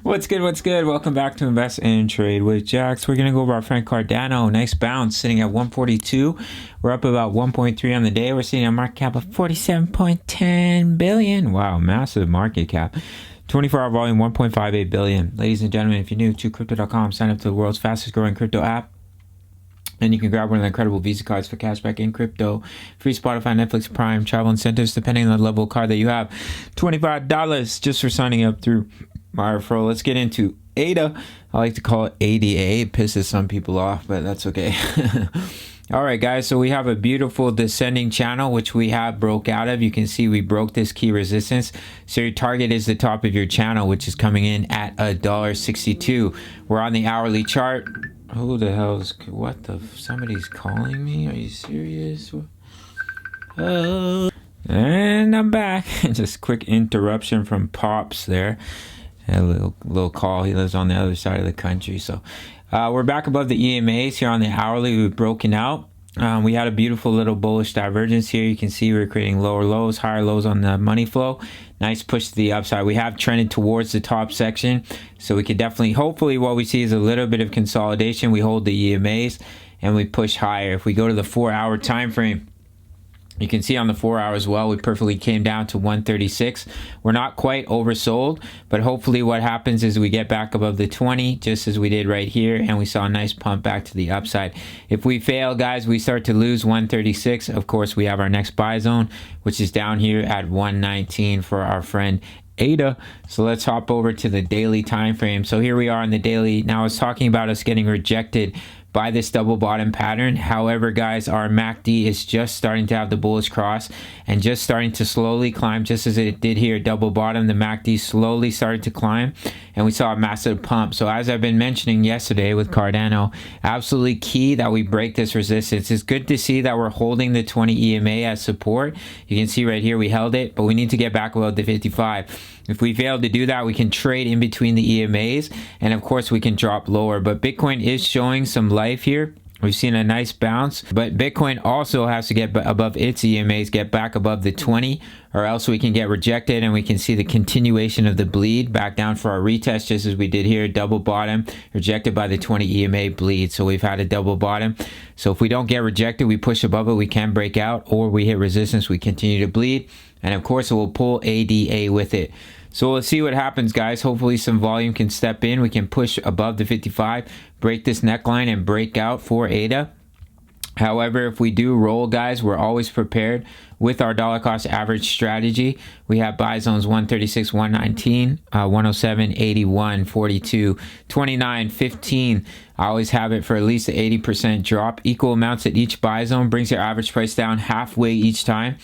What's good? What's good? Welcome back to Invest and Trade with Jax. We're going to go over our friend Cardano. Nice bounce sitting at 142. We're up about 1.3 on the day. We're seeing a market cap of 47.10 billion. Wow, massive market cap. 24-hour volume 1.58 billion. Ladies and gentlemen, if you're new to crypto.com, sign up to the world's fastest growing crypto app. And you can grab one of the incredible Visa cards for cashback in crypto. Free Spotify, Netflix, Prime, travel incentives, depending on the level of card that you have. $25 just for signing up through my referral. Let's get into ADA. I like to call it ADA. It pisses some people off, but that's okay. All right, guys. So we have a beautiful descending channel, which we have broke out of. You can see we broke this key resistance. So your target is the top of your channel, which is coming in at $1.62. We're on the hourly chart. Who the hell's, what the, somebody's calling me? Are you serious? And I'm back. Just quick interruption from Pops there. A little call. He lives on the other side of the country. So we're back above the EMAs here on the hourly. We've broken out. We had a beautiful little bullish divergence here. You can see we're creating lower lows, higher lows on the money flow. Nice push to the upside. We have trended towards the top section, so we could definitely, hopefully what we see is a little bit of consolidation. We hold the EMAs and we push higher. If we go to the 4-hour time frame, you can see on the 4 hours as well, we perfectly came down to 136. We're not quite oversold, but hopefully what happens is we get back above the 20, just as we did right here, and we saw a nice pump back to the upside. If we fail, guys, we start to lose 136. Of course, we have our next buy zone, which is down here at 119 for our friend ADA. So let's hop over to the daily time frame. So here we are on the daily. Now I was talking about us getting rejected by this double bottom pattern. However, guys, our MACD is just starting to have the bullish cross and just starting to slowly climb, just as it did here, double bottom. The MACD slowly started to climb and we saw a massive pump. So as I've been mentioning yesterday with Cardano, absolutely key that we break this resistance. It's good to see that we're holding the 20 EMA as support. You can see right here we held it, but we need to get back above the 55. If we fail to do that, we can trade in between the EMAs, and of course we can drop lower. But Bitcoin is showing some life here. We've seen a nice bounce, but Bitcoin also has to get above its EMAs, get back above the 20, or else we can get rejected and we can see the continuation of the bleed back down for our retest, just as we did here. Double bottom, rejected by the 20 EMA bleed. So we've had a double bottom. So if we don't get rejected, we push above it, we can break out, or we hit resistance, we continue to bleed. And of course, it will pull ADA with it. So let's see what happens, guys. Hopefully some volume can step in. We can push above the 55, break this neckline, and break out for ADA. However, if we do roll, guys, we're always prepared with our dollar cost average strategy. We have buy zones 136, 119, 107, 81, 42, 29, 15. I always have it for at least an 80% drop. Equal amounts at each buy zone brings your average price down halfway each time.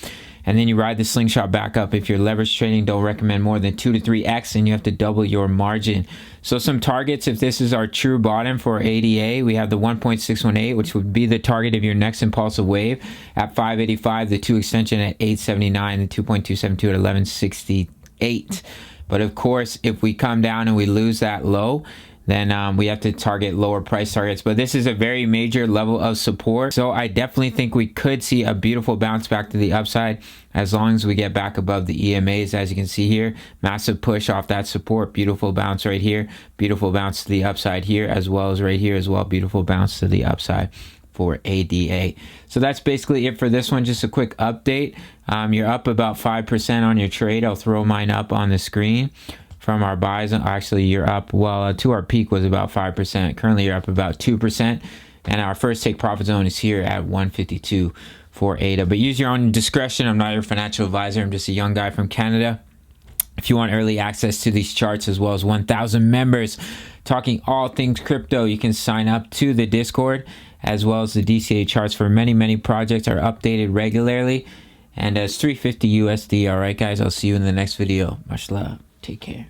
And then you ride the slingshot back up. If you're leverage trading, don't recommend more than 2 to 3x, and you have to double your margin. So some targets, if this is our true bottom for ADA, we have the 1.618, which would be the target of your next impulsive wave at 585, the 2 extension at 879, the 2.272 at 1168. But of course, if we come down and we lose that low, then we have to target lower price targets. But this is a very major level of support. So I definitely think we could see a beautiful bounce back to the upside as long as we get back above the EMAs. As you can see here, massive push off that support, beautiful bounce right here, beautiful bounce to the upside here, as well as right here as well, beautiful bounce to the upside for ADA. So that's basically it for this one. Just a quick update. You're up about 5% on your trade. I'll throw mine up on the screen. From our buys, actually you're up, well, to our peak was about 5%. Currently you're up about 2%. And our first take profit zone is here at 152 for ADA. But use your own discretion. I'm not your financial advisor. I'm just a young guy from Canada. If you want early access to these charts, as well as 1,000 members talking all things crypto, you can sign up to the Discord, as well as the DCA charts for many projects are updated regularly. And it's 350 USD. All right, guys, I'll see you in the next video. Much love. Take care.